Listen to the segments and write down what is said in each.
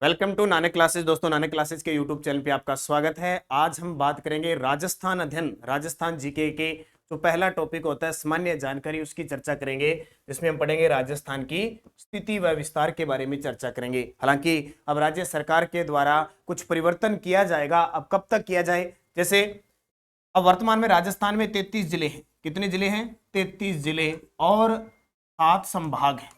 Welcome to Nanak classes. दोस्तों, Nanak classes के YouTube channel पे आपका स्वागत है। आज हम बात करेंगे राजस्थान अध्ययन, राजस्थान जीके के जो पहला टॉपिक होता है सामान्य जानकारी, उसकी चर्चा करेंगे, जिसमें हम पढ़ेंगे राजस्थान की स्थिति व विस्तार के बारे में चर्चा करेंगे। हालांकि अब राज्य सरकार के द्वारा कुछ परिवर्तन किया जाएगा। अब कब तक किया जाए, जैसे अब वर्तमान में राजस्थान में 33 जिले हैं। कितने जिले हैं? 33 जिले और 7 संभाग हैं।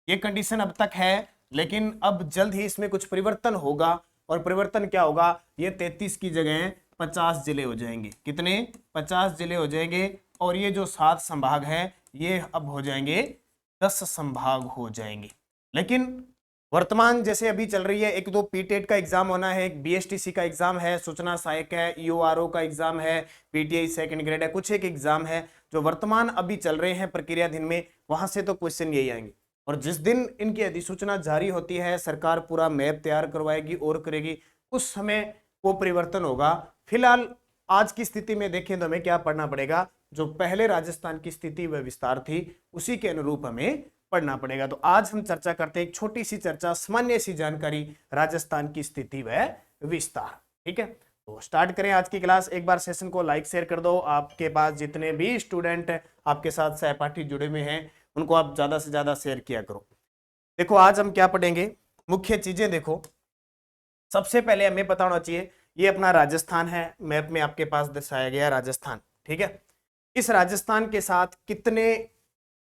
ये कंडीशन अब तक है, लेकिन अब जल्द ही इसमें कुछ परिवर्तन होगा। और परिवर्तन क्या होगा? ये 33 की जगह 50 जिले हो जाएंगे। कितने? 50 जिले हो जाएंगे। और ये जो 7 संभाग हैं, ये अब हो जाएंगे 10 संभाग हो जाएंगे। लेकिन वर्तमान जैसे अभी चल रही है, एक तो पीटेट का एग्जाम होना है, एक बीएसटीसी का एग्जाम है, सूचना सहायक है, ईओआरओ का एग्जाम है, पीटीआई सेकंड ग्रेड है, कुछ एक एग्जाम है जो वर्तमान अभी चल रहे हैं प्रक्रियाधीन में। वहां से तो क्वेश्चन यही आएंगे। और जिस दिन इनकी अधिसूचना जारी होती है, सरकार पूरा मैप तैयार करवाएगी और करेगी, उस समय वो परिवर्तन होगा। फिलहाल आज की स्थिति में देखें तो हमें क्या पढ़ना पड़ेगा? जो पहले राजस्थान की स्थिति व विस्तार थी, उसी के अनुरूप हमें पढ़ना पड़ेगा। तो आज हम चर्चा करते हैं, एक छोटी सी चर्चा, सामान्य सी जानकारी, राजस्थान की स्थिति व विस्तार। ठीक है, तो स्टार्ट करें आज की क्लास। एक बार सेशन को लाइक शेयर कर दो। आपके पास जितने भी स्टूडेंट आपके साथ सहपाठी जुड़े हुए हैं, उनको आप ज्यादा से ज्यादा शेयर किया करो। देखो आज हम क्या पढ़ेंगे, मुख्य चीजें देखो। सबसे पहले हमें पता होना चाहिए, ये अपना राजस्थान है, मैप में आपके पास दर्शाया गया राजस्थान। ठीक है, इस राजस्थान के साथ कितने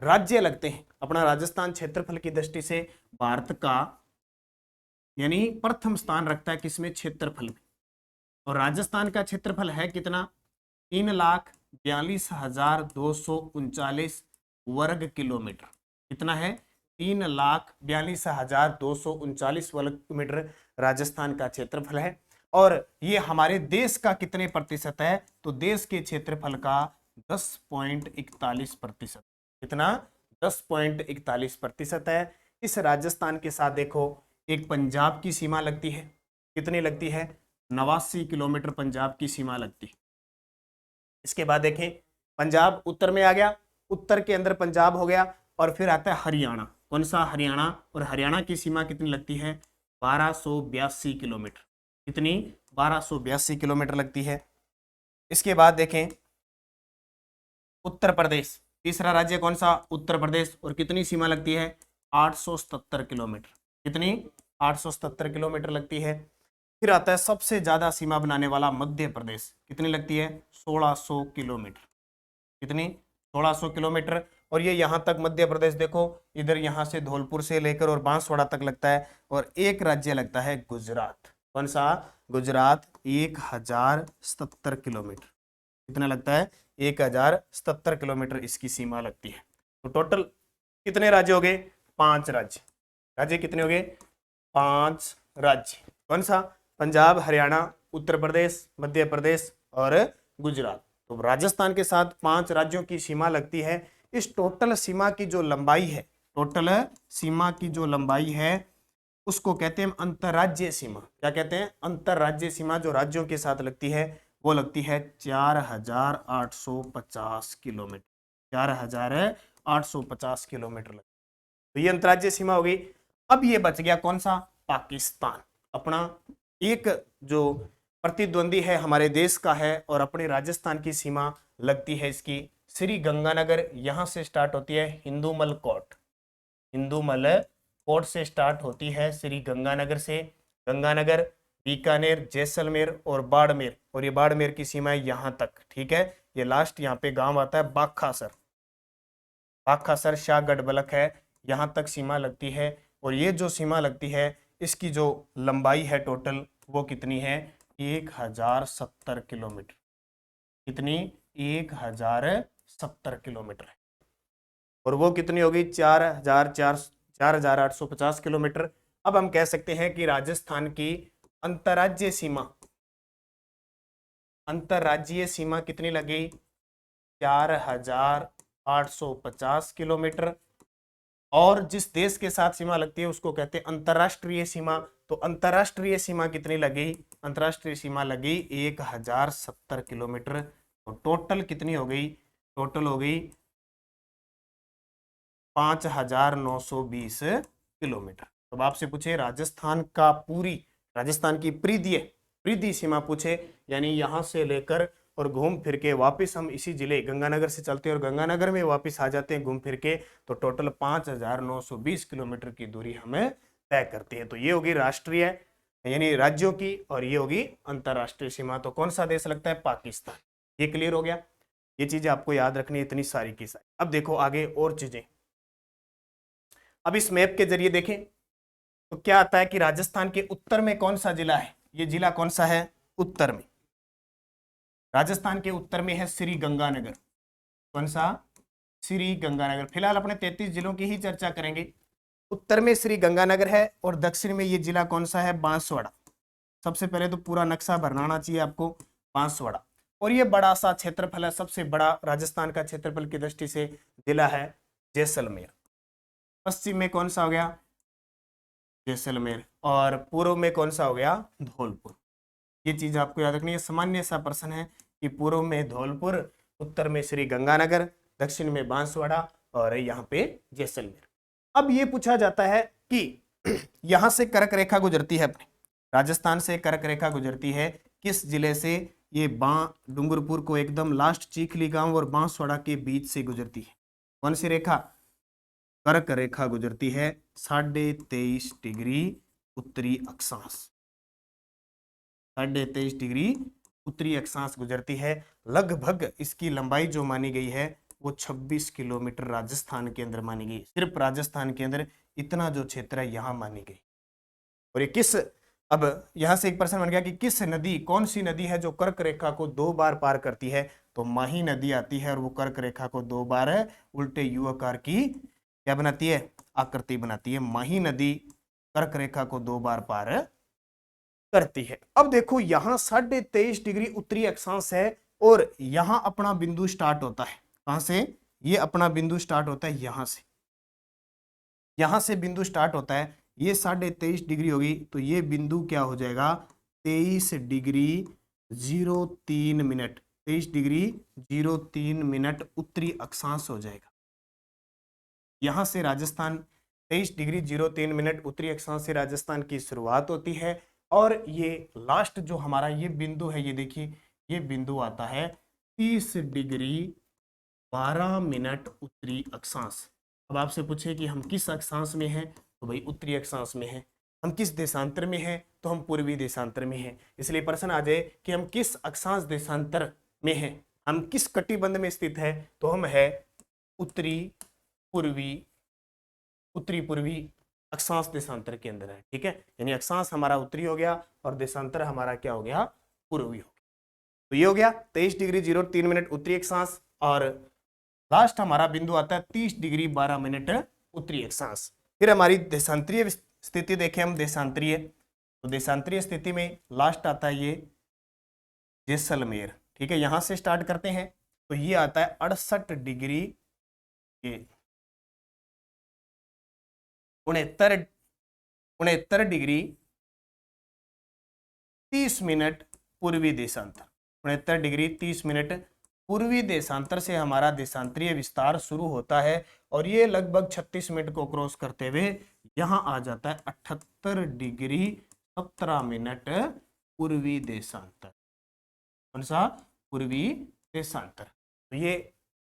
राज्य लगते हैं? अपना राजस्थान क्षेत्रफल की दृष्टि से भारत का यानी प्रथम स्थान रखता है किसमें? क्षेत्रफल में। और राजस्थान का क्षेत्रफल है कितना? 3,42,239 वर्ग किलोमीटर। कितना है? 3,42,239 वर्ग किलोमीटर राजस्थान का क्षेत्रफल है। और ये हमारे देश का कितने प्रतिशत है? तो देश के क्षेत्रफल का 10.41%। कितना? 10.41% है। इस राजस्थान के साथ देखो एक पंजाब की सीमा लगती है। कितनी लगती है? 89 किलोमीटर पंजाब की सीमा लगती है। इसके बाद देखें, पंजाब उत्तर में आ गया, उत्तर के अंदर पंजाब हो गया, और फिर आता है हरियाणा। कौन सा? हरियाणा। और हरियाणा की सीमा कितनी लगती है? 1282 किलोमीटर। कितनी? 1282 किलोमीटर लगती है। इसके बाद देखें उत्तर प्रदेश, तीसरा राज्य कौन सा? उत्तर प्रदेश। और कितनी सीमा लगती है? 877 किलोमीटर। कितनी? 877 किलोमीटर लगती है। फिर आता है सबसे ज्यादा सीमा बनाने वाला मध्य प्रदेश। कितनी लगती है? 1600 किलोमीटर। कितनी? 1600 किलोमीटर। और ये यहाँ तक मध्य प्रदेश देखो, इधर यहाँ से धौलपुर से लेकर और बांसवाड़ा तक लगता है। और एक राज्य लगता है गुजरात। कौन सा? गुजरात। 1070 किलोमीटर। कितना लगता है? 1070 किलोमीटर इसकी सीमा लगती है। तो टोटल कितने राज्य हो गए? 5 राज्य। राज्य कितने हो गए? 5 राज्य। कौन सा? पंजाब, हरियाणा, उत्तर प्रदेश, मध्य प्रदेश और गुजरात। तो राजस्थान के साथ 5 राज्यों की सीमा लगती है। इस टोटल सीमा की जो लंबाई है, टोटल सीमा की जो लंबाई है, उसको कहते हैं अंतरराज्यीय सीमा। क्या कहते हैं? अंतरराज्यीय सीमा जो राज्यों के साथ लगती है, वो लगती है 4850 किलोमीटर। 4850 किलोमीटर लगती है। तो ये अंतरराज्यीय सीमा हो गई। अब ये बच गया कौन सा? पाकिस्तान। अपना एक जो प्रतिद्वंदी है हमारे देश का है, और अपने राजस्थान की सीमा लगती है इसकी श्री गंगानगर। यहां से स्टार्ट होती है हिंदूमल कोट। हिंदूमल कोट से स्टार्ट होती है श्री गंगानगर से। गंगानगर, बीकानेर, जैसलमेर और बाड़मेर। और ये बाड़मेर की सीमा है यहां तक। ठीक है, ये लास्ट यहाँ पे गांव आता है बाखासर। बाखासर शाहगढ़ ब्लॉक है, यहां तक सीमा लगती है। और ये जो सीमा लगती है, इसकी जो लंबाई है टोटल, वो कितनी है? 1070 किलोमीटर। कितनी? 1070 किलोमीटर है। और वो कितनी होगी? 4850 किलोमीटर। अब हम कह सकते हैं कि राजस्थान की अंतरराज्यीय सीमा, अंतरराज्यीय सीमा कितनी लगी? 4850 किलोमीटर। और जिस देश के साथ सीमा लगती है उसको कहते हैं अंतरराष्ट्रीय सीमा। तो अंतरराष्ट्रीय सीमा कितनी लगी? अंतरराष्ट्रीय सीमा लगी 1070 किलोमीटर। तो टोटल कितनी हो गई? टोटल हो गई 5920 किलोमीटर। तो अब आपसे पूछे राजस्थान का पूरी, राजस्थान की परिधि सीमा पूछे, यानी यहां से लेकर और घूम फिर के वापिस हम इसी जिले गंगानगर से चलते हैं और गंगानगर में वापिस आ जाते हैं घूम फिर के, तो टोटल 5,920 किलोमीटर की दूरी हमें तय करती है। तो ये होगी राष्ट्रीय यानी राज्यों की, और ये होगी अंतरराष्ट्रीय सीमा। तो कौन सा देश लगता है? पाकिस्तान। ये क्लियर हो गया। ये चीजें आपको याद रखनी है, इतनी सारी की सारी। अब देखो आगे और चीजें। अब इस मैप के जरिए देखें तो क्या आता है कि राजस्थान के उत्तर में कौन सा जिला है? ये जिला कौन सा है? उत्तर में, राजस्थान के उत्तर में है श्री गंगानगर। कौन सा? श्री गंगानगर। फिलहाल अपने 33 जिलों की ही चर्चा करेंगे। उत्तर में श्री गंगानगर है और दक्षिण में ये जिला कौन सा है? बांसवाड़ा। सबसे पहले तो पूरा नक्शा भरना चाहिए आपको, बांसवाड़ा। और ये बड़ा सा क्षेत्रफल है, सबसे बड़ा राजस्थान का क्षेत्रफल की दृष्टि से जिला है जैसलमेर। पश्चिम में कौन सा हो गया? जैसलमेर। और पूर्व में कौन सा हो गया? धौलपुर। ये चीज आपको याद रखनी है, सामान्य सा प्रश्न है कि पूर्व में धौलपुर, उत्तर में श्री गंगानगर, दक्षिण में बांसवाड़ा और यहाँ पे जैसलमेर। अब ये पूछा जाता है कि यहां से कर्क रेखा गुजरती है, अपने राजस्थान से कर्क रेखा गुजरती है किस जिले से? ये डूंगरपुर को एकदम लास्ट चीखली गांव और बांसवाड़ा के बीच से गुजरती है। कौन सी रेखा? कर्क रेखा गुजरती है 23.5 डिग्री उत्तरी अक्षांश। 23.5 डिग्री उत्तरी अक्षांश गुजरती है। लगभग इसकी लंबाई जो मानी गई है वो 26 किलोमीटर राजस्थान के अंदर मानी गई। सिर्फ राजस्थान के अंदर इतना जो क्षेत्र है यहां मानी गई। और ये किस, अब यहां से एक प्रश्न बन गया कि किस नदी, कौन सी नदी है जो कर्क रेखा को 2 बार पार करती है? तो माही नदी आती है और वो कर्क रेखा को 2 बार उल्टे यू आकार की क्या बनाती है? आकृति बनाती है। माही नदी कर्क रेखा को 2 बार पार करती है। अब देखो यहां 23.5 डिग्री उत्तरी अक्षांश है और यहां अपना बिंदु स्टार्ट होता है। कहां से? ये अपना बिंदु स्टार्ट होता है यहां से, यहां से बिंदु स्टार्ट होता है। ये 23.5 डिग्री होगी तो ये बिंदु क्या हो जाएगा? 23 डिग्री 03 मिनट, 23 डिग्री 03 मिनट उत्तरी अक्षांश हो जाएगा। यहां से राजस्थान 23 डिग्री 03 मिनट उत्तरी अक्षांश से राजस्थान की शुरुआत होती है और ये लास्ट जो हमारा ये बिंदु है, ये देखिए ये बिंदु आता है 30 डिग्री 12 मिनट उत्तरी अक्षांश। अब आपसे पूछे कि हम किस अक्षांश में हैं, तो भाई उत्तरी अक्षांश में हैं। हम किस देशांतर में हैं, तो हम पूर्वी देशांतर में हैं। इसलिए प्रश्न आ जाए कि हम किस अक्षांश देशांतर में हैं, हम किस कटिबंध में स्थित है, तो हम है उत्तरी पूर्वी अक्षांश देशांतर के अंदर है। ठीक है, यानी अक्षांश हमारा उत्तरी हो गया और देशांतर हमारा क्या हो गया? पूर्वी हो गया। तो ये हो गया 23 डिग्री 03 मिनट उत्तरी अक्षांश और लास्ट हमारा बिंदु आता है 30 डिग्री 12 मिनट उत्तरी अक्षांश। फिर हमारी देशांतरीय स्थिति देखें हम, देशांतरीय, तो देशांतरीय स्थिति में लास्ट आता है ये जैसलमेर। ठीक है, यहां से स्टार्ट करते हैं तो ये आता है 68 डिग्री 69 डिग्री 30 मिनट पूर्वी देशांतर। 69 डिग्री 30 मिनट पूर्वी देशांतर से हमारा देशांतरीय विस्तार शुरू होता है और ये लगभग 36 मिनट को क्रॉस करते हुए यहां आ जाता है 78 डिग्री 17 मिनट पूर्वी देशांतर। कौन सा? पूर्वी देशांतर। तो ये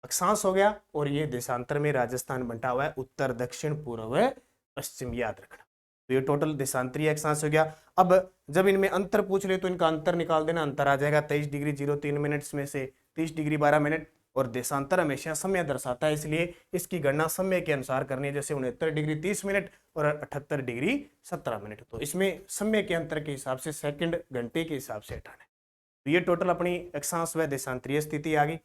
अक्षांश हो गया और ये देशांतर में राजस्थान बंटा हुआ है उत्तर दक्षिण पूर्व पश्चिम, याद रखना। तो ये टोटल देशांतरीय अक्षांश हो गया। अब जब इनमें अंतर पूछ ले तो इनका अंतर निकाल देना, अंतर आ जाएगा 23 डिग्री 03 मिनट में से 30 डिग्री 12 मिनट, और देशांतर हमेशा समय दर्शाता है इसलिए इसकी गणना समय के अनुसार करनी है, जैसे 69 डिग्री 30 मिनट और 78 डिग्री 17 मिनट। तो इसमें समय के अंतर के हिसाब से सेकंड घंटे के हिसाब से हटाना है। तो ये टोटल अपनी अक्षांश व देशांतरीय स्थिति आ गई।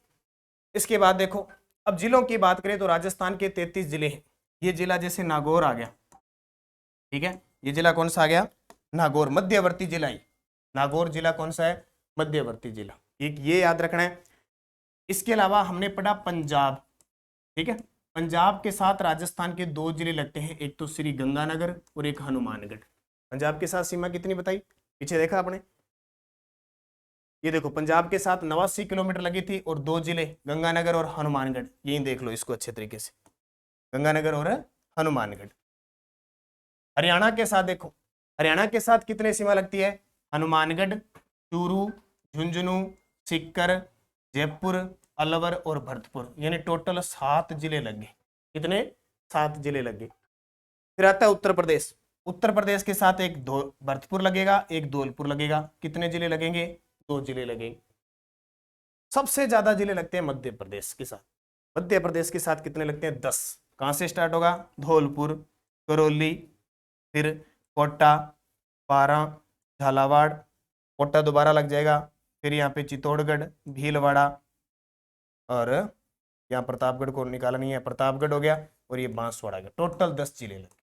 इसके बाद देखो अब जिलों की बात करें तो राजस्थान के 33 जिले हैं। ये जिला जैसे नागौर आ गया, ठीक है, ये जिला कौन सा आ गया? नागौर, मध्यवर्ती जिला। नागौर जिला कौन सा है? मध्यवर्ती जिला। ये याद रखना है। इसके अलावा हमने पढ़ा पंजाब। ठीक है, पंजाब के साथ राजस्थान के 2 जिले लगते हैं, एक तो श्री गंगानगर और एक हनुमानगढ़। पंजाब के साथ सीमा कितनी बताई? पीछे देखा आपने, ये देखो पंजाब के साथ 89 किलोमीटर लगी थी और 2 जिले गंगानगर और हनुमानगढ़। यही देख लो इसको अच्छे तरीके से, गंगानगर और हनुमानगढ़। हरियाणा के साथ देखो, हरियाणा के साथ कितने सीमा लगती है? हनुमानगढ़, चूरू, झुंझुनू, सीकर, जयपुर, अलवर और भरतपुर, यानी टोटल 7 जिले लग गए। कितने? 7 जिले लग गए। फिर आता है उत्तर प्रदेश। उत्तर प्रदेश के साथ एक भरतपुर लगेगा, एक धौलपुर लगेगा। कितने जिले लगेंगे? 2 जिले लगेंगे। सबसे ज्यादा जिले लगते हैं मध्य प्रदेश के साथ। मध्य प्रदेश के साथ कितने लगते हैं? 10। कहां से स्टार्ट होगा? धौलपुर, करौली, फिर कोटा, बारां, झालावाड़, कोटा दोबारा लग जाएगा, फिर यहाँ पे चित्तौड़गढ़, भीलवाड़ा, और यहाँ प्रतापगढ़ को निकाला नहीं है, प्रतापगढ़ हो गया, और ये बांसवाड़ा गया। टोटल 10 जिले लगे।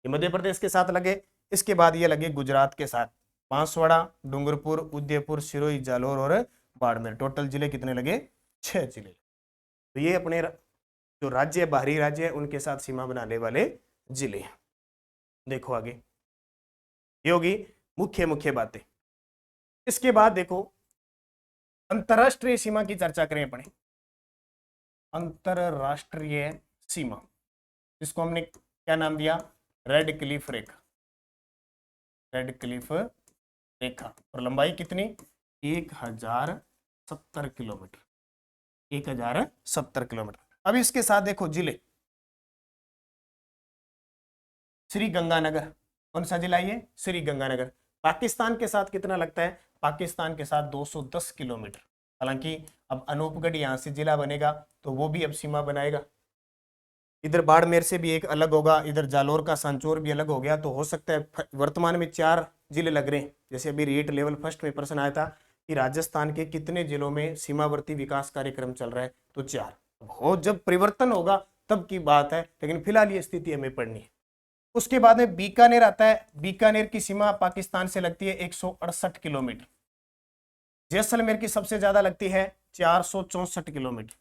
ये मध्य प्रदेश के साथ लगे। इसके बाद ये लगे गुजरात के साथ, बांसवाड़ा, डूंगरपुर, उदयपुर, सिरोही, जालोर और बाड़मेर। टोटल जिले कितने लगे? 6 जिले। तो ये अपने जो राज्य, बाहरी राज्य है, उनके साथ सीमा बनाने वाले जिले हैं। देखो आगे, ये होगी मुख्य मुख्य बातें। इसके बाद देखो अंतरराष्ट्रीय सीमा की चर्चा करें अपने। अंतरराष्ट्रीय सीमा, जिसको हमने क्या नाम दिया? रेड क्लिफ रेखा। रेड क्लिफ रेखा, और लंबाई कितनी? 1070 किलोमीटर। 1070 किलोमीटर। अब इसके साथ देखो जिले, श्री गंगानगर। कौन सा जिला ये? श्री गंगानगर। पाकिस्तान के साथ कितना लगता है? पाकिस्तान के साथ 210 किलोमीटर। हालांकि अब अनूपगढ़ यहां से जिला बनेगा, तो वो भी अब सीमा बनाएगा। इधर बाड़मेर से भी एक अलग होगा, इधर जालोर का सांचौर भी अलग हो गया। तो हो सकता है वर्तमान में 4 जिले लग रहे हैं। जैसे अभी रेट लेवल फर्स्ट में प्रश्न आया था कि राजस्थान के कितने जिलों में सीमावर्ती विकास कार्यक्रम चल रहा है, तो 4 हो। जब परिवर्तन होगा तब की बात है, लेकिन फिलहाल ये स्थिति हमें पढ़नी है। उसके बाद में बीकानेर आता है। बीकानेर की सीमा पाकिस्तान से लगती है 168 किलोमीटर। जैसलमेर की सबसे ज्यादा लगती है 464 किलोमीटर।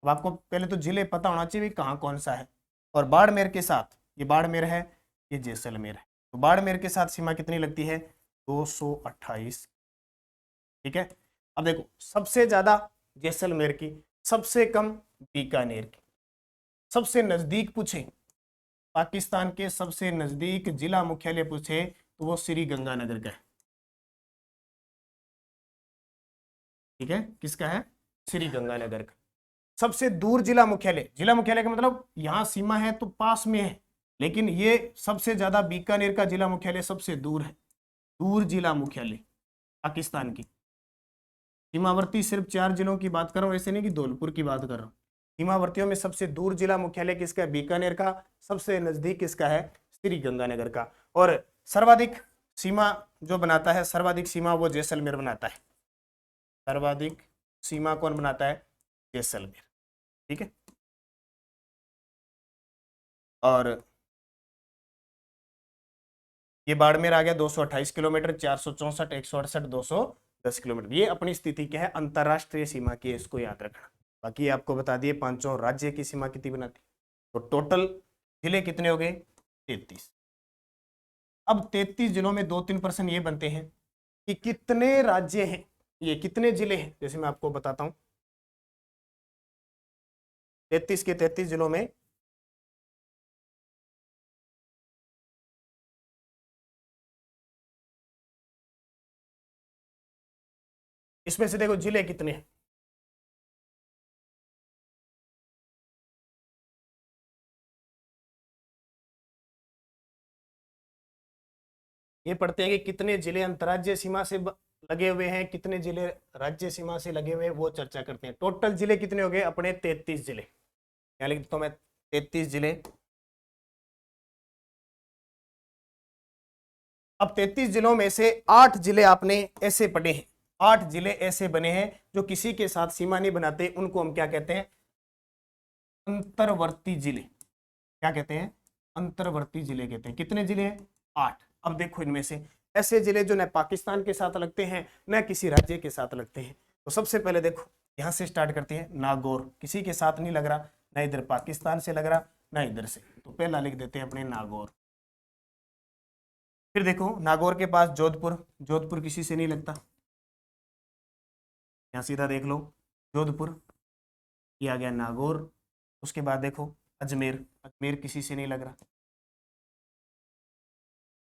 अब आपको पहले तो जिले पता होना चाहिए कहाँ कौन सा है। और बाड़मेर के साथ, ये बाड़मेर है, ये जैसलमेर है, तो बाड़मेर के साथ सीमा कितनी लगती है? 228। ठीक है। अब देखो, सबसे ज्यादा जैसलमेर की, सबसे कम बीकानेर की। सबसे नजदीक पूछे, पाकिस्तान के सबसे नजदीक जिला मुख्यालय पूछे, तो वो श्री गंगानगर का है। ठीक है, किसका है? श्री गंगानगर का। सबसे दूर जिला मुख्यालय, जिला मुख्यालय का मतलब यहां सीमा है तो पास में है, लेकिन ये सबसे ज्यादा बीकानेर का जिला मुख्यालय सबसे दूर है। दूर जिला मुख्यालय पाकिस्तान की। सीमावर्ती सिर्फ 4 जिलों की बात कर रहा हूं, ऐसे नहीं कि धौलपुर की बात कर रहा हूं। सीमावर्तियों में सबसे दूर जिला मुख्यालय किसका है? बीकानेर का। सबसे नजदीक किसका है? श्री गंगानगर का। और सर्वाधिक सीमा जो बनाता है, सर्वाधिक सीमा वो जैसलमेर बनाता है। सर्वाधिक सीमा कौन बनाता है? जैसलमेर। ठीक है। और ये बाड़मेर आ गया 228 किलोमीटर, 464, 168, 210 किलोमीटर। ये अपनी स्थिति क्या है? अंतरराष्ट्रीय सीमा की है, इसको याद रखना। बाकी आपको बता दिए पांचों राज्य की सीमा कितनी बनाती। तो टोटल जिले कितने हो गए? 33। अब 33 जिलों में 2-3 प्रश्न ये बनते हैं कि कितने राज्य हैं, ये कितने जिले हैं। जैसे मैं आपको बताता हूं, 33 के 33 जिलों में इसमें से देखो जिले कितने हैं। ये पढ़ते हैं कि कितने जिले अंतर्राज्यीय सीमा से लगे हुए हैं, कितने जिले राज्य सीमा से लगे हुए हैं, वो चर्चा करते हैं। टोटल जिले कितने हो गए अपने? 33 जिले। क्या लिख देता हूं मैं? 33 जिले। अब 33 जिलों में से 8 जिले आपने ऐसे पढ़े हैं, 8 जिले ऐसे बने हैं जो किसी के साथ सीमा नहीं बनाते, उनको हम क्या कहते हैं? अंतर्वर्ती जिले। क्या कहते हैं? अंतर्वर्ती जिले कहते हैं। कितने जिले हैं? 8। अब देखो, इनमें से ऐसे जिले जो न पाकिस्तान के साथ लगते हैं न किसी राज्य के साथ लगते हैं। तो सबसे पहले देखो, यहां से स्टार्ट करते हैं। नागौर किसी के साथ नहीं लग रहा, ना इधर पाकिस्तान से लग रहा ना इधर से, तो पहला लिख देते हैं अपने नागौर। फिर देखो, नागौर के पास जोधपुर, जोधपुर किसी से नहीं लगता। यहाँ सीधा देख लो, जोधपुर, ये आ गया नागौर। उसके बाद देखो अजमेर, अजमेर किसी से नहीं लग रहा।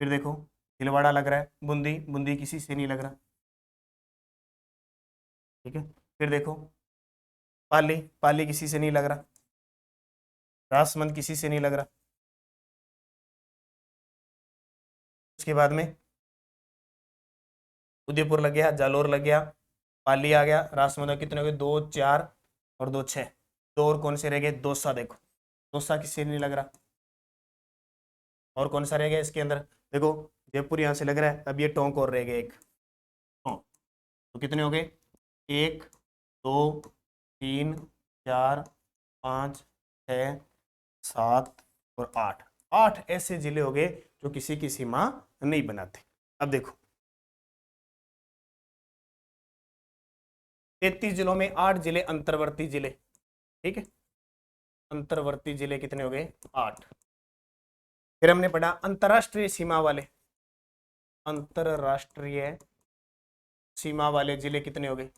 फिर देखो भीलवाड़ा लग रहा है, बूंदी, बूंदी किसी से नहीं लग रहा, ठीक है। फिर देखो पाली, पाली किसी से नहीं लग रहा, राजसमंद किसी से नहीं लग रहा। उसके बाद में उदयपुर लग गया, जालोर लग गया, पाली आ गया, राजसमंद कितने हो गए, 2 4 और 2 6। दो और कौन से रह गए, दौसा, देखो दौसा किसी से नहीं लग रहा। और कौन सा रह गया इसके अंदर, देखो जयपुर यहाँ से लग रहा है, अब ये टोंक और रह गए एक, तो कितने हो गए, 1 2 3 4 5 6 7 और 8। 8 ऐसे जिले हो गए जो किसी की सीमा नहीं बनाते। अब देखो 33 जिलों में 8 जिले अंतर्वर्ती जिले, ठीक है। अंतर्वर्ती जिले कितने हो गए, 8। फिर हमने पढ़ा अंतरराष्ट्रीय सीमा वाले, अंतरराष्ट्रीय सीमा वाले जिले कितने हो गए,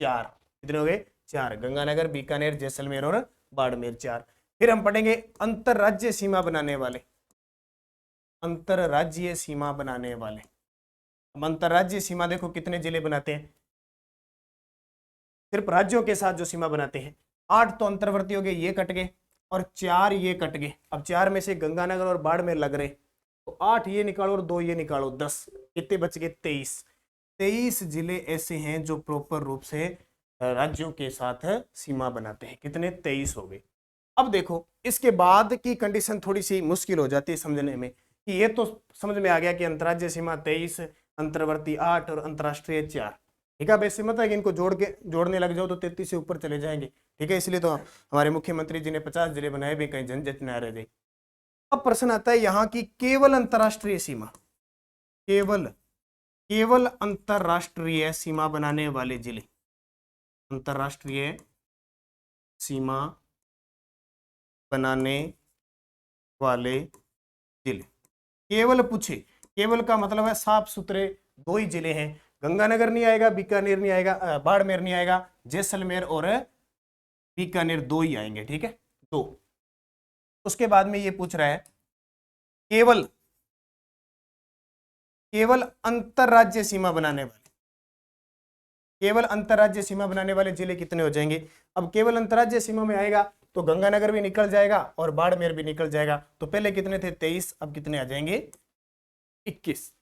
4। कितने हो गए, 4। गंगानगर, बीकानेर, जैसलमेर और बाड़मेर, 4। फिर हम पढ़ेंगे अंतरराज्यीय सीमा बनाने वाले, अंतरराज्यीय सीमा बनाने वाले। अब अंतरराज्यीय सीमा देखो कितने जिले बनाते हैं, सिर्फ राज्यों के साथ जो सीमा बनाते हैं, 8 तो अंतर्वर्ती हो गए, ये कट गए, और 4 ये कट गए। अब 4 में से गंगानगर और बाड़मेर लग रहे, तो 8 ये निकालो और 2 ये निकालो, 10। कितने बच गए, 23। 23 जिले ऐसे हैं जो प्रॉपर रूप से राज्यों के साथ सीमा बनाते हैं। कितने, 23 हो गए। अब देखो इसके बाद की कंडीशन थोड़ी सी मुश्किल हो जाती है समझने में, कि ये तो समझ में आ गया कि अंतर्राज्यीय सीमा 23, अंतर्वर्ती 8 और अंतर्राष्ट्रीय 4। ठीक है, अब ऐसे मत है कि इनको जोड़ने लग जाओ तो 33 से ऊपर चले जाएंगे, ठीक है। इसलिए तो हमारे मुख्यमंत्री जी ने 50 जिले बनाए भी, कहीं झंझट न रह जाए। अब प्रश्न आता है यहाँ की केवल अंतर्राष्ट्रीय सीमा, केवल केवल अंतर्राष्ट्रीय सीमा बनाने वाले जिले, अंतर्राष्ट्रीय सीमा बनाने वाले जिले केवल पूछे, केवल का मतलब है साफ सुथरे 2 ही जिले हैं, गंगानगर नहीं आएगा, बीकानेर नहीं आएगा, बाड़मेर नहीं आएगा, जैसलमेर और बीकानेर 2 ही आएंगे, ठीक है, 2। उसके बाद में ये पूछ रहा है केवल केवल अंतरराज्य सीमा बनाने वाले, केवल अंतरराज्य सीमा बनाने वाले जिले कितने हो जाएंगे। अब केवल अंतरराज्य सीमा में आएगा तो गंगानगर भी निकल जाएगा और बाड़मेर भी निकल जाएगा, तो पहले कितने थे, 23, अब कितने आ जाएंगे, 21,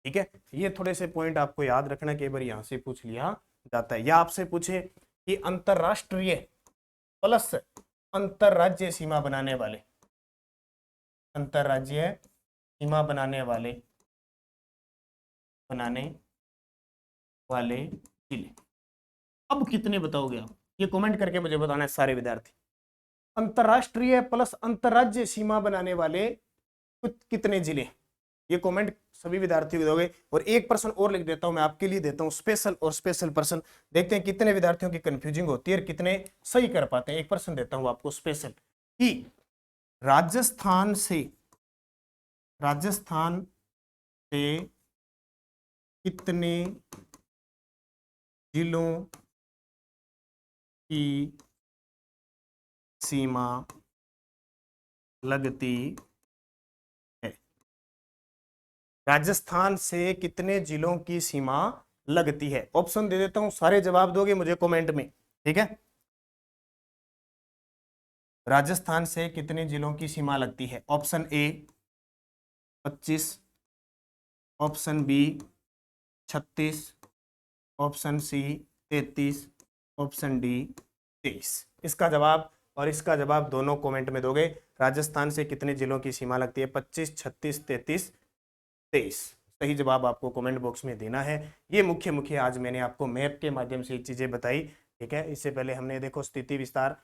ठीक है। ये थोड़े से पॉइंट आपको याद रखना, कई बार यहां से पूछ लिया जाता है, या आपसे पूछे कि अंतरराष्ट्रीय प्लस अंतरराज्य सीमा बनाने वाले, अंतरराज्य सीमा बनाने वाले जिले, अब कितने बताओगे आप, ये कमेंट करके मुझे बताना है सारे विद्यार्थी। अंतरराष्ट्रीय प्लस अंतरराज्य सीमा बनाने वाले कितने जिले, ये कमेंट सभी विद्यार्थियों को दोगे। और एक प्रश्न और लिख देता हूं मैं आपके लिए, देता हूं स्पेशल और स्पेशल प्रश्न, देखते हैं कितने विद्यार्थियों की कंफ्यूजिंग होती है और कितने सही कर पाते हैं। एक प्रश्न देता हूं आपको स्पेशल, कि राजस्थान से कितने जिलों की सीमा लगती है, राजस्थान से कितने जिलों की सीमा लगती है। ऑप्शन दे देता हूं, सारे जवाब दोगे मुझे कमेंट में, ठीक है। राजस्थान से कितने जिलों की सीमा लगती है, option A 25, option B 36, option C 33, option D 23। इसका जवाब और इसका जवाब दोनों कमेंट में दोगे। राजस्थान से कितने जिलों की सीमा लगती है, 25, 36, 33, 23। सही जवाब आपको कमेंट बॉक्स में देना है। ये मुख्य मुख्य आज मैंने आपको मैप के माध्यम से चीजें बताई, ठीक है। इससे पहले हमने देखो स्थिति विस्तार,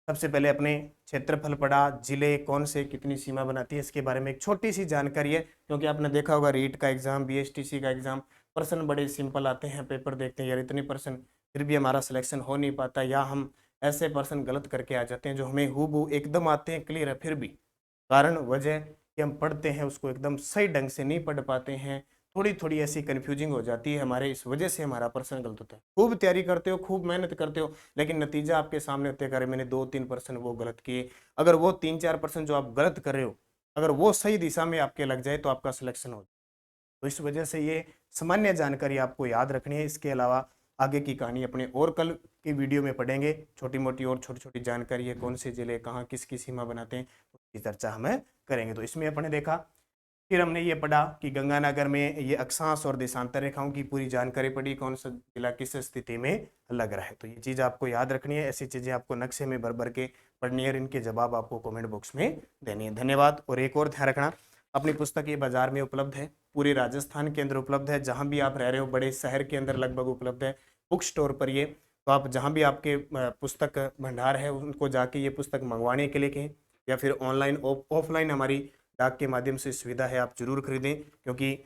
सबसे पहले अपने क्षेत्रफल पढ़ा, जिले कौन से कितनी सीमा बनाती है, इसके बारे में एक छोटी सी जानकारी है, क्योंकि आपने देखा होगा रीट का एग्जाम, बीएसटीसी का एग्जाम, प्रश्न बड़े सिंपल आते हैं, पेपर देखते हैं यार इतने प्रश्न, फिर भी हमारा सिलेक्शन हो नहीं पाता, या हम ऐसे प्रश्न गलत करके आ जाते हैं जो हमें हूबहू एकदम आते हैं क्लियर है, फिर भी कारण वजह कि हम पढ़ते हैं उसको एकदम सही ढंग से नहीं पढ़ पाते हैं, थोड़ी थोड़ी ऐसी कंफ्यूजिंग हो जाती है हमारे, इस वजह से हमारा प्रश्न गलत होता है। खूब तैयारी करते हो, खूब मेहनत करते हो, लेकिन नतीजा आपके सामने होते करे मैंने 2-3% वो गलत किए। अगर वो 3-4% जो आप गलत कर रहे हो अगर वो सही दिशा में आपके लग जाए तो आपका सिलेक्शन हो। तो इस वजह से ये सामान्य जानकारी आपको याद रखनी है। इसके अलावा आगे की कहानी अपने और कल की वीडियो में पढ़ेंगे। छोटी मोटी और छोटी छोटी जानकारी है, कौन से जिले कहाँ किसकी सीमा बनाते हैं, उसकी चर्चा हमें करेंगे। तो इसमें अपने देखा, फिर हमने ये पढ़ा कि गंगानगर में ये अक्षांश और देशांतर रेखाओं की पूरी जानकारी पढ़ी, कौन सा जिला किस स्थिति में लग रहा है। तो ये चीज आपको याद रखनी है। ऐसी चीजें आपको नक्शे में भर भर के पढ़नी है और इनके जवाब आपको कमेंट बॉक्स में देनी है। धन्यवाद। और एक और ध्यान रखना, अपनी पुस्तक ये बाजार में उपलब्ध है, पूरे राजस्थान के अंदर उपलब्ध है, जहां भी आप रह रहे हो बड़े शहर के अंदर लगभग उपलब्ध है बुक स्टोर पर ये। तो आप जहां भी आपके पुस्तक भंडार है उनको जाके ये पुस्तक मंगवाने के लिए कहें, या फिर ऑनलाइन ऑफलाइन हमारी डाक के माध्यम से सुविधा है, आप जरूर खरीदें। क्योंकि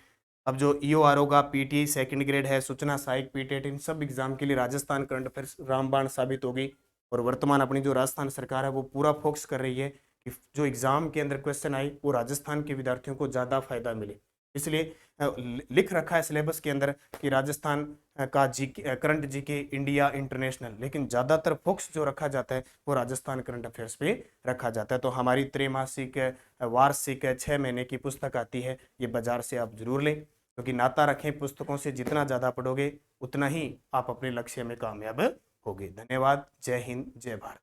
अब जो ईओआर होगा, पीटी सेकंड ग्रेड है, सूचना सहायक, पीटेट, इन सब एग्जाम के लिए राजस्थान करंट अफेयर्स रामबाण साबित होगी। और वर्तमान अपनी जो राजस्थान सरकार है वो पूरा फोकस कर रही है कि जो एग्जाम के अंदर क्वेश्चन आए वो राजस्थान के विद्यार्थियों को ज़्यादा फायदा मिले। इसलिए लिख रखा है सिलेबस के अंदर कि राजस्थान का जी करंट जीके इंडिया इंटरनेशनल, लेकिन ज़्यादातर फोकस जो रखा जाता है वो राजस्थान करंट अफेयर्स पे रखा जाता है। तो हमारी त्रैमासिक वार्षिक 6 महीने की पुस्तक आती है, ये बाजार से आप जरूर लें। क्योंकि नाता रखें पुस्तकों से, जितना ज़्यादा पढ़ोगे उतना ही आप अपने लक्ष्य में कामयाब होगे। धन्यवाद। जय हिंद, जय भारत।